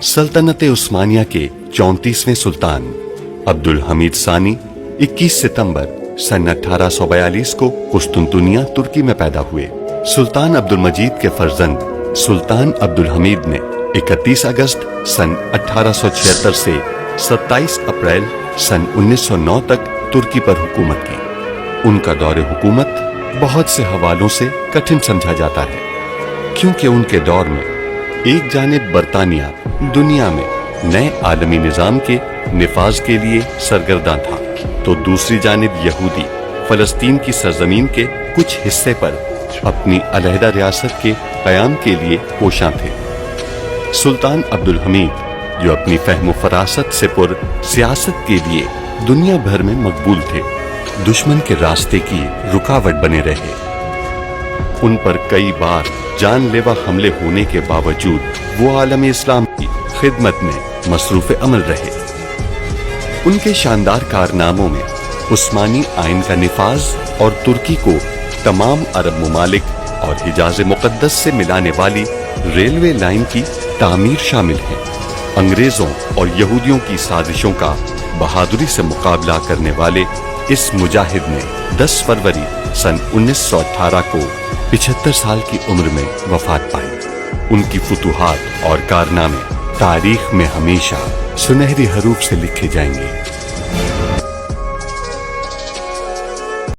सल्तनत उस्मानिया के 34वें सुल्तान अब्दुल हमीद सानी 21 सितंबर सन 1842 को कुस्तुनतुनिया तुर्की में पैदा हुए। सुल्तान अब्दुल मजीद के फर्जंद सुल्तान अब्दुल हमीद ने 31 अगस्त सन 1876 से 27 अप्रैल सन 1909 तक तुर्की पर हुकूमत की। उनका दौर हुकूमत बहुत से हवालों से कठिन समझा जाता है, क्योंकि उनके दौर में एक जानिब बरतानिया दुनिया में नए आलमी निजाम के निफाज के लिए सरगर्दा था, तो दूसरी जानिब यहूदी फलस्तीन की सरजमीन के कुछ हिस्से पर अपनी अलहदा रियासत के क़याम के लिए कोशां थे। सुल्तान अब्दुल हमीद, जो अपनी फहम फरासत से पुर सियासत के लिए दुनिया भर में मकबूल थे, दुश्मन के रास्ते की रुकावट बने रहे। उन पर कई बार जानलेवा हमले होने के बावजूद वो आलम इस्लाम की खिदमत में मसरूफ़ अमल रहे। उनके शानदार कारनामों में उस्मानी आइन का निफाज और तुर्की को तमाम अरब ममालिक और हिजाज मुक़द्दस से मिलाने वाली रेलवे लाइन की तामीर शामिल है। अंग्रेजों और यहूदियों की साजिशों का बहादुरी से मुकाबला करने वाले इस मुजाहिद ने 10 फरवरी सन 1918 को 75 साल की उम्र में वफात पाई। उनकी फुतूहात और कारनामे तारीख में हमेशा सुनहरी हरूफ से लिखे जाएंगे।